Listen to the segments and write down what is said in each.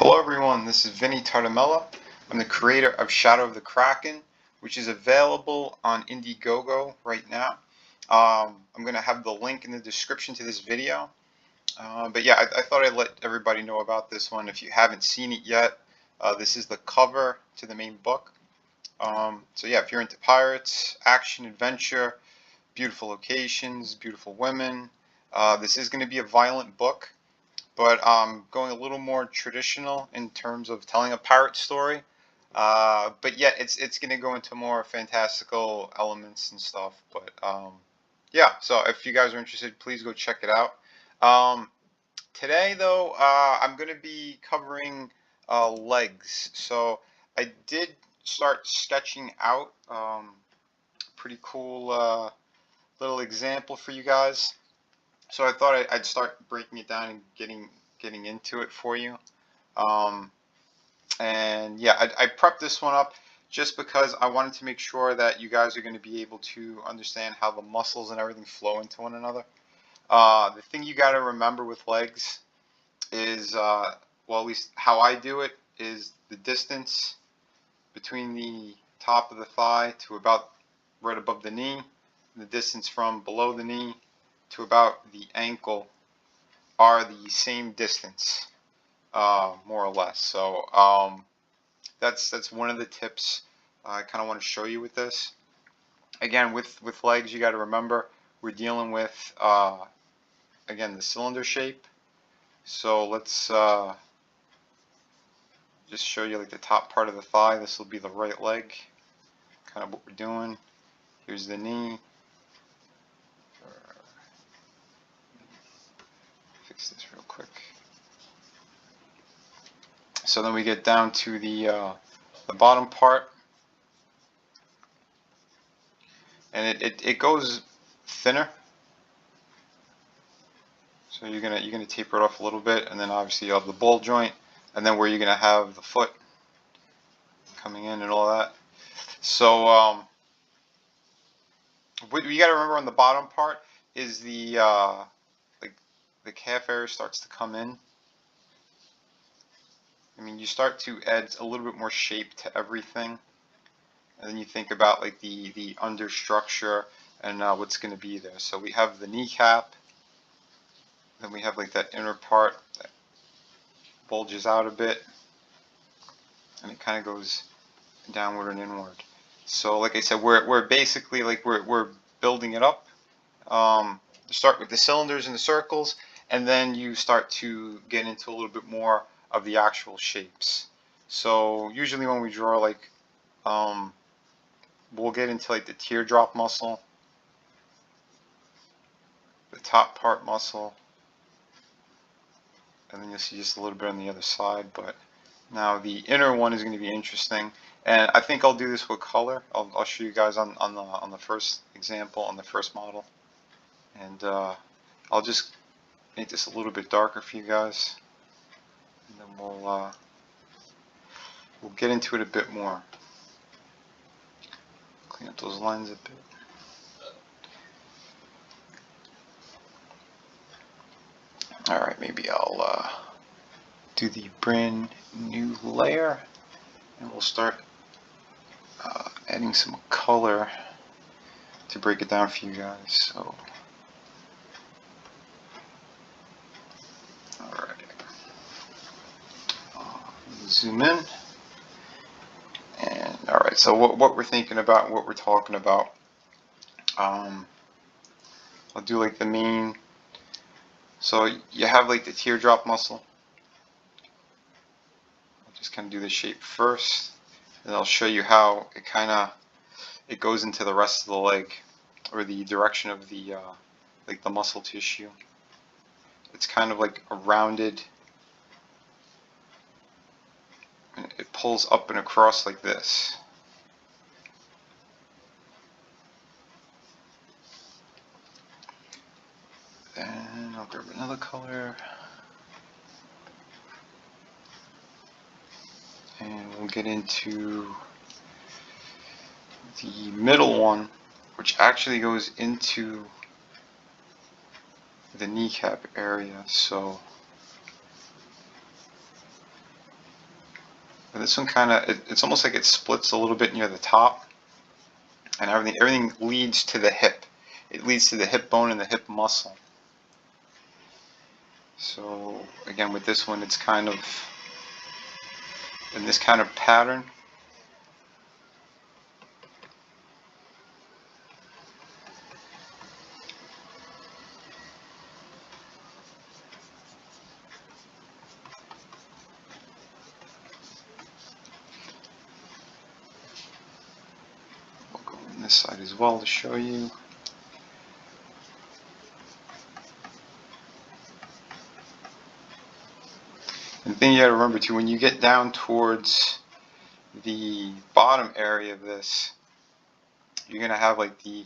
Hello everyone, this is vinnieart Mella. I'm the creator of Shadow of the Kraken, which is available on Indiegogo right now. I'm going to have the link in the description to this video. But yeah, I thought I'd let everybody know about this one. If you haven't seen it yet, this is the cover to the main book. So yeah, if you're into pirates, action, adventure, beautiful locations, beautiful women, this is going to be a violent book. But going a little more traditional in terms of telling a pirate story. But yet it's going to go into more fantastical elements and stuff. But yeah, so if you guys are interested, please go check it out. Today, though, I'm going to be covering legs. So I did start sketching out pretty cool little example for you guys. So I thought I'd start breaking it down and getting into it for you. And yeah, I prepped this one up just because I wanted to make sure that you guys are going to be able to understand how the muscles and everything flow into one another. The thing you got to remember with legs is, well, at least how I do it, is the distance between the top of the thigh to about right above the knee, and the distance from below the knee to about the ankle are the same distance, more or less. So that's one of the tips I kind of want to show you with this. Again, with legs, you got to remember we're dealing with again the cylinder shape. So let's just show you like the top part of the thigh. This will be the right leg. Kind of what we're doing. Here's the knee. Fix this real quick. So then we get down to the bottom part, and it goes thinner. So you're gonna taper it off a little bit, and then obviously you have the ball joint, and then where you're gonna have the foot coming in and all that. So what you got to remember on the bottom part is the like the calf area starts to come in. I mean, you start to add a little bit more shape to everything, and then you think about like the under structure and what's going to be there. So we have the kneecap, then we have like that inner part that bulges out a bit, and it kind of goes downward and inward. So like I said, we're basically like we're building it up. Start with the cylinders and the circles, and then you start to get into a little bit more of the actual shapes. So usually when we draw, like we'll get into like the teardrop muscle, the top part muscle, and then you'll see just a little bit on the other side. But now the inner one is going to be interesting, and I think I'll do this with color. I'll show you guys on the first example, on the first model, and I'll just make this a little bit darker for you guys, and then we'll get into it a bit more. Clean up those lines a bit. Alright, maybe I'll do the brand new layer, and we'll start adding some color to break it down for you guys. So alright, zoom in, and alright, so what we're thinking about, what we're talking about, I'll do like the main. So you have like the teardrop muscle. I'll just kind of do the shape first, and I'll show you how it goes into the rest of the leg, or the direction of the like the muscle tissue. It's kind of like a rounded, and it pulls up and across like this. Then I'll grab another color, and we'll get into the middle one, which actually goes into the kneecap area. So But this one kind of, it's almost like it splits a little bit near the top, and everything leads to the hip. It leads to the hip bone and the hip muscle. So again, with this one, it's kind of in this kind of pattern. We'll go on this side as well to show you. And the thing you got to remember too, when you get down towards the bottom area of this, you're gonna have like the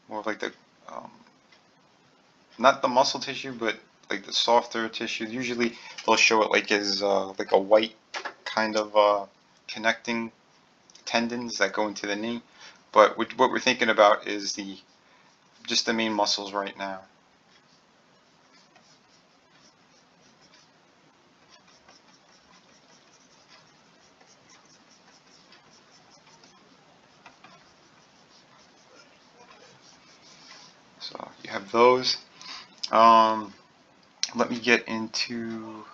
more of like the not the muscle tissue, but like the softer tissue. Usually they'll show it like as like a white kind of connecting tendons that go into the knee. But what we're thinking about is just the main muscles right now. So you have those. Let me get into,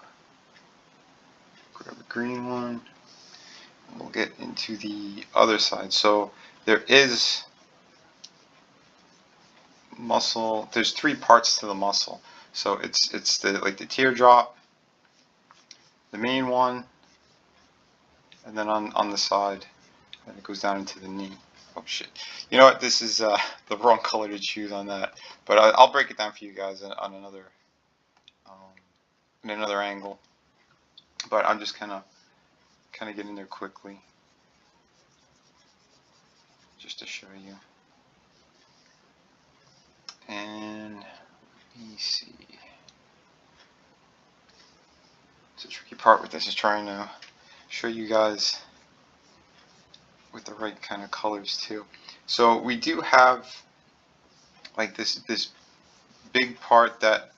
grab a green one. We'll get into the other side. So there is muscle. There's three parts to the muscle. So it's the like the teardrop, the main one, and then on the side, and it goes down into the knee. Oh shit! You know what? This is the wrong color to choose on that. But I'll break it down for you guys on another in another angle. But I'm just kind of getting there quickly, just to show you. And let me see. It's a tricky part with this is trying to show you guys with the right kind of colors too. So we do have like this big part that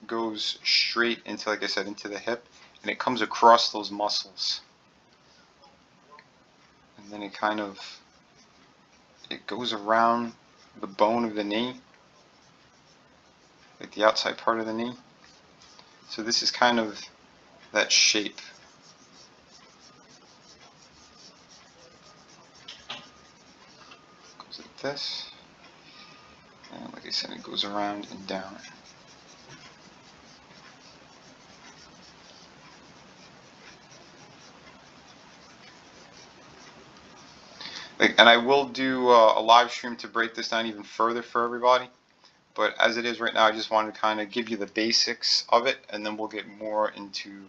goes straight into, like I said, into the hip, and it comes across those muscles, and then it goes around the bone of the knee, like the outside part of the knee. So this is kind of that shape. Goes like this, and like I said, it goes around and down. And I will do a live stream to break this down even further for everybody. But as it is right now, I just wanted to kind of give you the basics of it, and then we'll get more into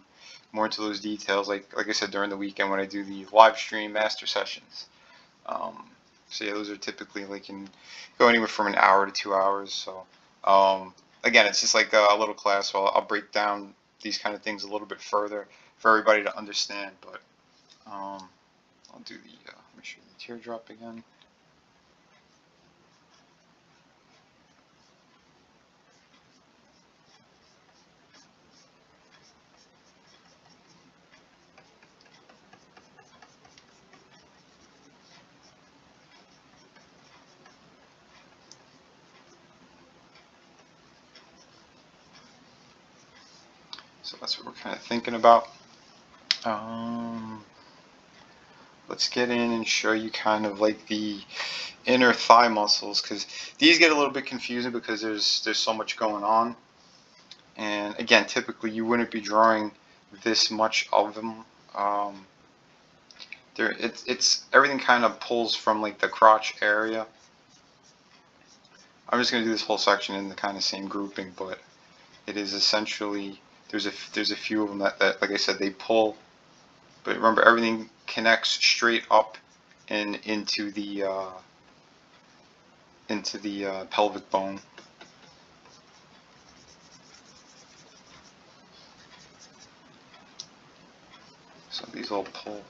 those details. Like I said, during the weekend when I do the live stream master sessions. So yeah, those are typically like go anywhere from an hour to 2 hours. So again, it's just like a little class. So I'll break down these kind of things a little bit further for everybody to understand. But I'll do make sure the teardrop again. So that's what we're kind of thinking about. Let's get in and show you kind of like the inner thigh muscles, because these get a little bit confusing because there's so much going on. And again, typically you wouldn't be drawing this much of them. It's everything kind of pulls from like the crotch area. I'm just going to do this whole section in the kind of same grouping, but it is essentially there's a few of them that like I said, they pull. But remember, everything connects straight up and into the pelvic bone. So these all pull.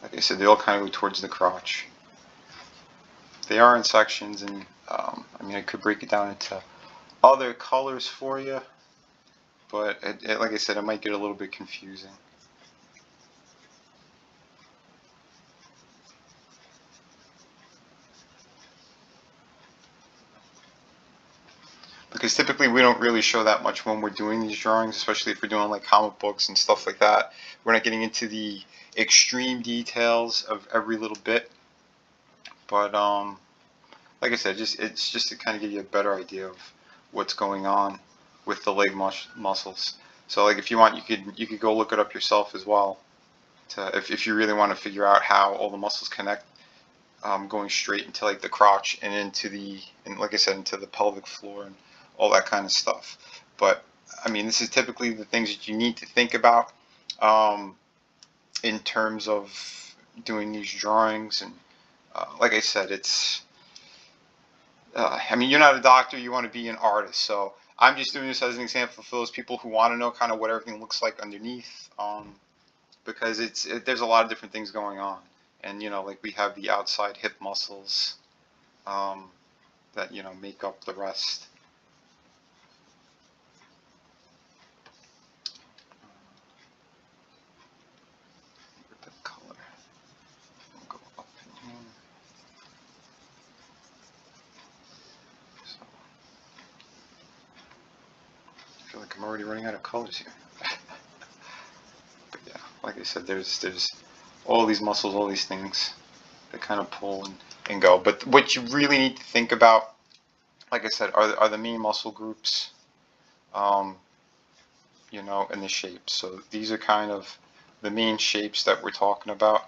Like I said, they all kind of go towards the crotch. They are in sections, and I mean, I could break it down into other colors for you, but like I said, it might get a little bit confusing. because typically we don't really show that much when we're doing these drawings, especially if we're doing like comic books and stuff like that. We're not getting into the extreme details of every little bit, but like I said, it's just to kind of give you a better idea of what's going on with the leg muscles. So like if you want, you could go look it up yourself as well, to if you really want to figure out how all the muscles connect, going straight into like the crotch and and like I said, into the pelvic floor and all that kind of stuff. But I mean, this is typically the things that you need to think about in terms of doing these drawings. And like I said, it's I mean, you're not a doctor, you want to be an artist, so I'm just doing this as an example for those people who want to know kind of what everything looks like underneath, because there's a lot of different things going on. And you know, like we have the outside hip muscles that, you know, make up the rest. The color will go up in here. So, I feel like I'm already running out of colors here. But yeah, like I said, there's all these muscles, all these things that kind of pull and go. But what you really need to think about, like I said, are the main muscle groups, you know, and the shapes. So these are kind of the main shapes that we're talking about,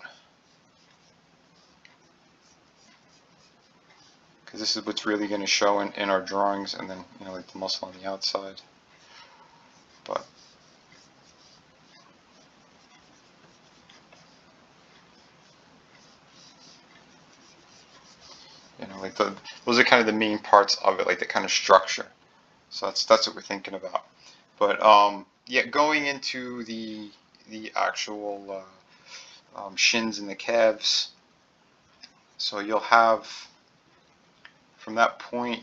because this is what's really going to show in our drawings, and then, you know, like the muscle on the outside. But you know, like those are kind of the main parts of it, like the kind of structure. So that's what we're thinking about. But yeah, going into the actual shins and the calves. So you'll have from that point,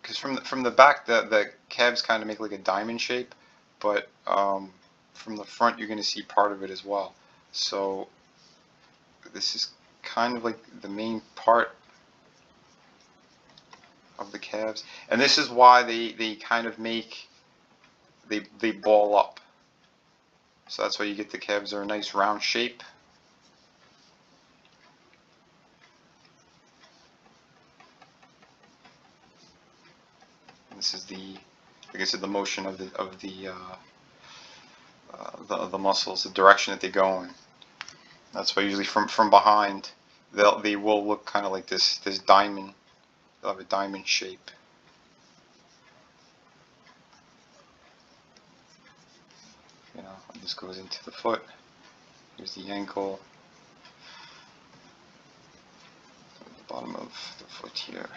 because from the back, the calves kind of make like a diamond shape, but from the front you're going to see part of it as well. So this is kind of like the main part of the calves, and this is why they kind of make they ball up. So that's why you get the calves are a nice round shape. And this is like I said, the motion of the muscles, the direction that they go in. That's why usually from behind they will look kind of like this diamond. They'll have a diamond shape. You know, and this goes into the foot. Here's the ankle. The bottom of the foot here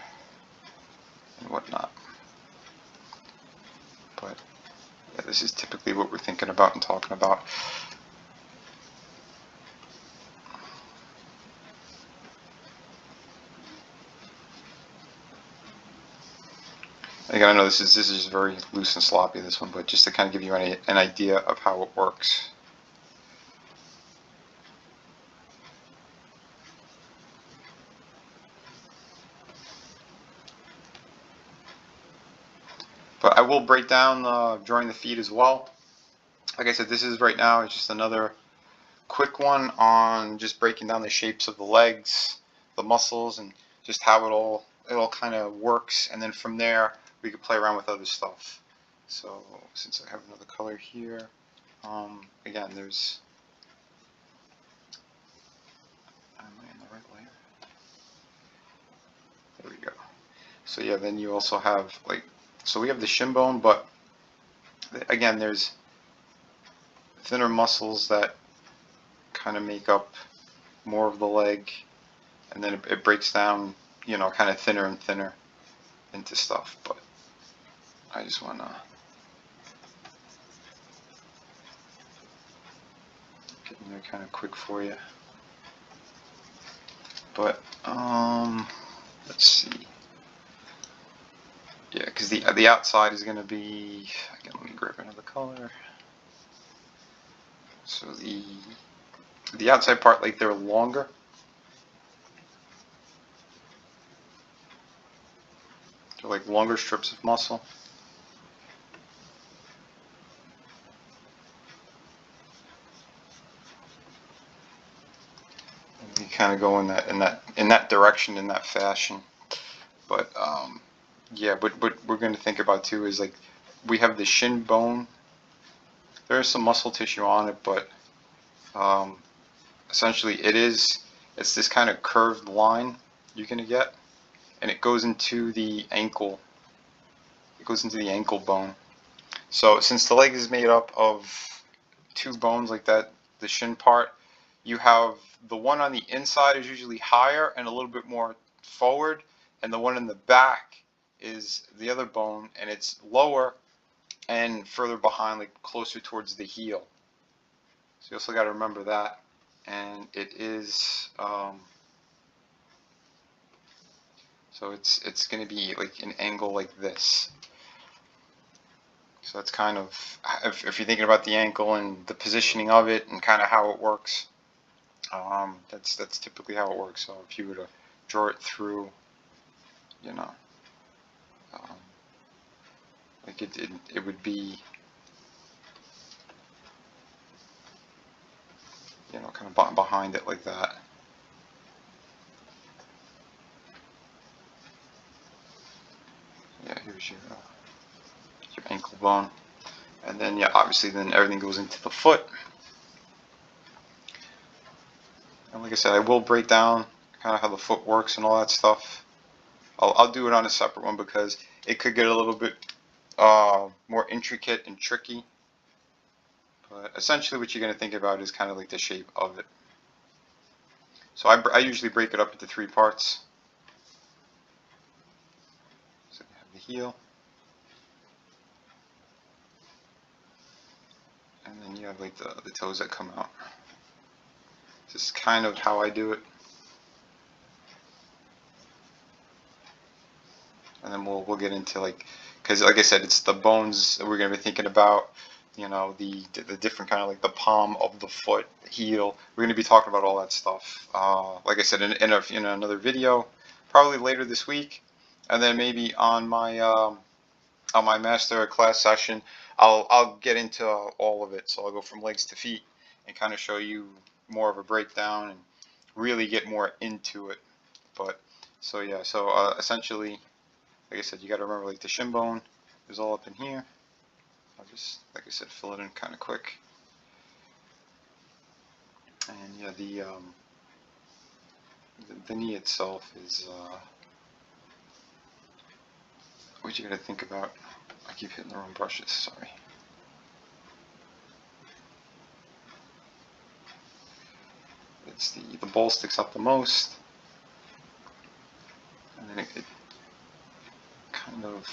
and whatnot. But yeah, this is typically what we're thinking about and talking about. Again, I know this is just very loose and sloppy, this one, but just to kind of give you an idea of how it works. But I will break down drawing the feet as well. Like I said, this is right now, it's just another quick one on just breaking down the shapes of the legs, the muscles, and just how it all kind of works. And then from there, we could play around with other stuff. So since I have another color here, again, there's, am I in the right layer? There we go. So yeah, then you also have like, so we have the shin bone, but again, there's thinner muscles that kind of make up more of the leg, and then it breaks down, you know, kind of thinner and thinner into stuff. But I just want to get in there kind of quick for you. But let's see. Yeah, because the outside is going to be, again, let me grab another color. So the outside part, like they're longer. So like longer strips of muscle. You kind of go in that direction, in that fashion. But yeah, but what we're going to think about too is like we have the shin bone. There is some muscle tissue on it, but essentially it's this kind of curved line you're going to get, and it goes into the ankle. It goes into the ankle bone. So since the leg is made up of two bones like that, the shin part, you have the one on the inside is usually higher and a little bit more forward, and the one in the back is the other bone, and it's lower and further behind, like closer towards the heel. So you also got to remember that. And it is so it's going to be like an angle like this. So that's kind of, if you're thinking about the ankle and the positioning of it and kind of how it works, that's typically how it works. So if you were to draw it through, you know, like it would be, you know, kind of behind it like that. Yeah, here's your ankle bone, and then yeah, obviously then everything goes into the foot. And like I said, I will break down kind of how the foot works and all that stuff. I'll do it on a separate one because it could get a little bit more intricate and tricky. But essentially what you're going to think about is kind of like the shape of it. So I usually break it up into 3 parts. So you have the heel, and then you have like the toes that come out. This is kind of how I do it. And then we'll get into like, because like I said, it's the bones that we're going to be thinking about, you know, the different kind of like the palm of the foot, the heel. We're going to be talking about all that stuff. Like I said, in another video, probably later this week, and then maybe on my master class session, I'll get into all of it. So I'll go from legs to feet and kind of show you more of a breakdown and really get more into it. But so yeah, so essentially, like I said, you got to remember like the shin bone is all up in here. I'll just, like I said, fill it in kind of quick. And yeah, the knee itself is what you got to think about. I keep hitting the wrong brushes, sorry. It's the ball sticks up the most, and then it kind of,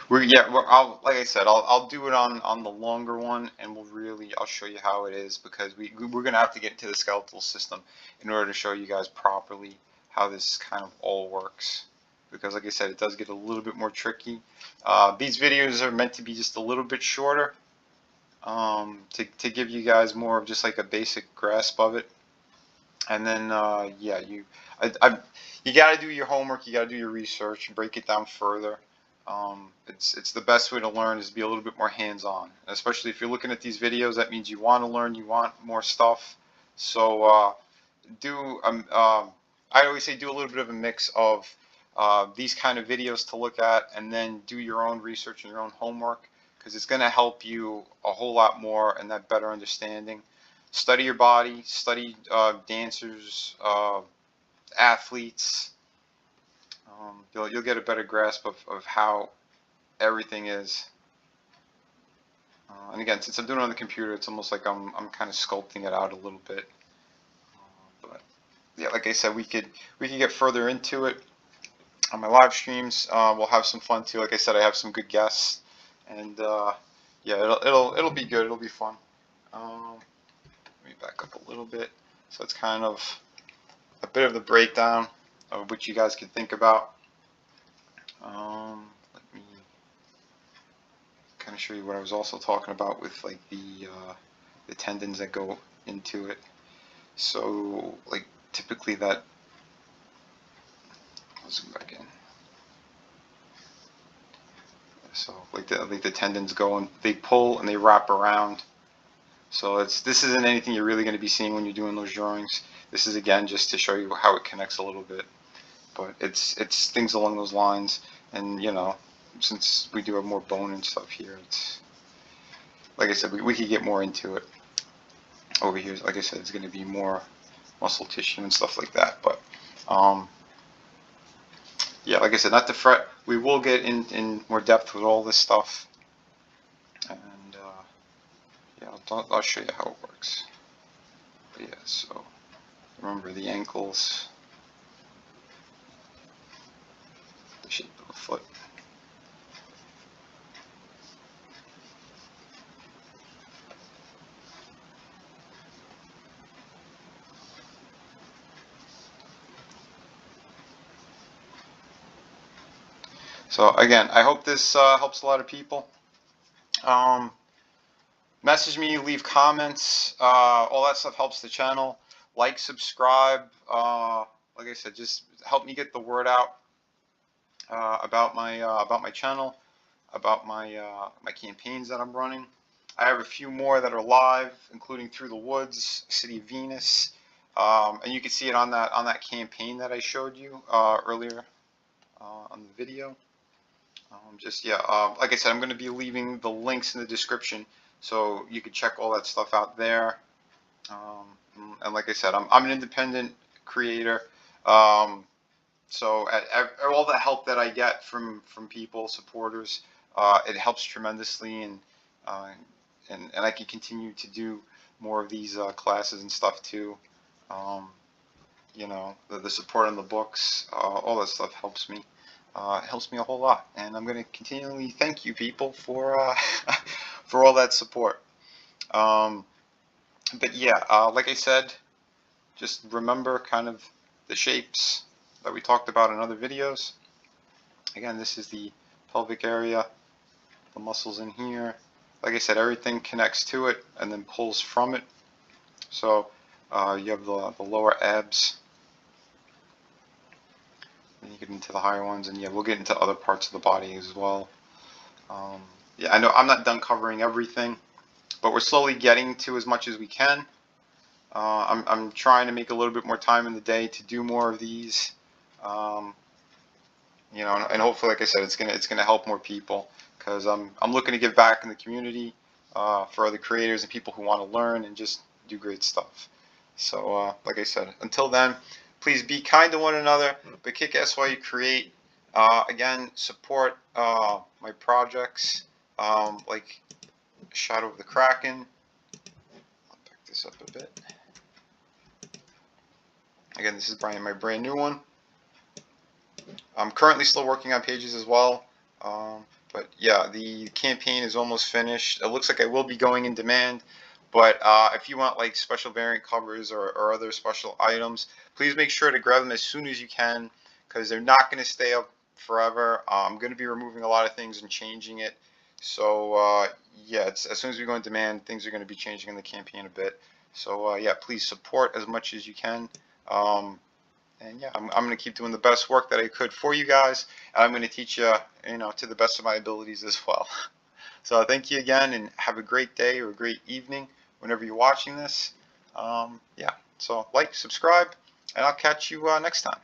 like I said, I'll do it on the longer one, and I'll show you how it is, because we're gonna have to get into the skeletal system in order to show you guys properly how this kind of all works, because like I said, it does get a little bit more tricky. These videos are meant to be just a little bit shorter, to give you guys more of just like a basic grasp of it. And then yeah, you got to do your homework, you got to do your research and break it down further. It's the best way to learn, is to be a little bit more hands-on, especially if you're looking at these videos. That means you want to learn, you want more stuff. So I always say do a little bit of a mix of these kind of videos to look at, and then do your own research and your own homework, because it's going to help you a whole lot more and that better understanding. Study your body, study dancers, athletes. You'll get a better grasp of how everything is. And again, since I'm doing it on the computer, it's almost like I'm kind of sculpting it out a little bit. But yeah, like I said, we could get further into it on my live streams. We'll have some fun too. Like I said, I have some good guests, and yeah, it'll be good. It'll be fun. Let me back up a little bit. So it's kind of a bit of the breakdown of what you guys can think about. Let me kind of show you what I was also talking about with like the tendons that go into it. So like typically that, I'll zoom back in. So like the tendons go and they pull and they wrap around. So this isn't anything you're really going to be seeing when you're doing those drawings. This is again just to show you how it connects a little bit. But it's things along those lines. And you know, since we do have more bone and stuff here, it's like I said, we could get more into it. Over here, like I said, it's going to be more muscle tissue and stuff like that. But yeah, like I said, not to fret. We will get in more depth with all this stuff. And yeah, I'll show you how it works. But yeah, so remember the ankles, the shape of the foot. So again, I hope this helps a lot of people. Message me, leave comments. All that stuff helps the channel. Like, subscribe. Like I said, just help me get the word out about my channel, about my my campaigns that I'm running. I have a few more that are live, including Through the Woods, City of Venus, and you can see it on that campaign that I showed you earlier on the video. Like I said, I'm going to be leaving the links in the description, so you can check all that stuff out there. And like I said, I'm an independent creator, so all the help that I get from people, supporters, it helps tremendously, and I can continue to do more of these classes and stuff too. You know, the support on the books, all that stuff helps me. It helps me a whole lot, and I'm going to continually thank you people for for all that support. But yeah, like I said, just remember kind of the shapes that we talked about in other videos. Again, this is the pelvic area, the muscles in here. Like I said, everything connects to it and then pulls from it. So you have the lower abs. Then you get into the higher ones, and yeah, we'll get into other parts of the body as well. Yeah, I know I'm not done covering everything, but we're slowly getting to as much as we can. I'm trying to make a little bit more time in the day to do more of these. You know, and hopefully, like I said, it's gonna help more people, because I'm looking to give back in the community for other creators and people who want to learn and just do great stuff. So, like I said, until then, please be kind to one another, but kick ass while you create. Again, support my projects like Shadow of the Kraken. I'll back this up a bit. Again, this is my brand new one. I'm currently still working on pages as well. But yeah, the campaign is almost finished. It looks like I will be going in demand. But if you want like special variant covers or other special items, please make sure to grab them as soon as you can, because they're not going to stay up forever. I'm going to be removing a lot of things and changing it. So yeah, as soon as we go in demand, things are going to be changing in the campaign a bit. So yeah, please support as much as you can. And yeah, I'm going to keep doing the best work that I could for you guys, and I'm going to teach you, you know, to the best of my abilities as well. So thank you again, and have a great day or a great evening whenever you're watching this. Yeah, so like, subscribe, and I'll catch you next time.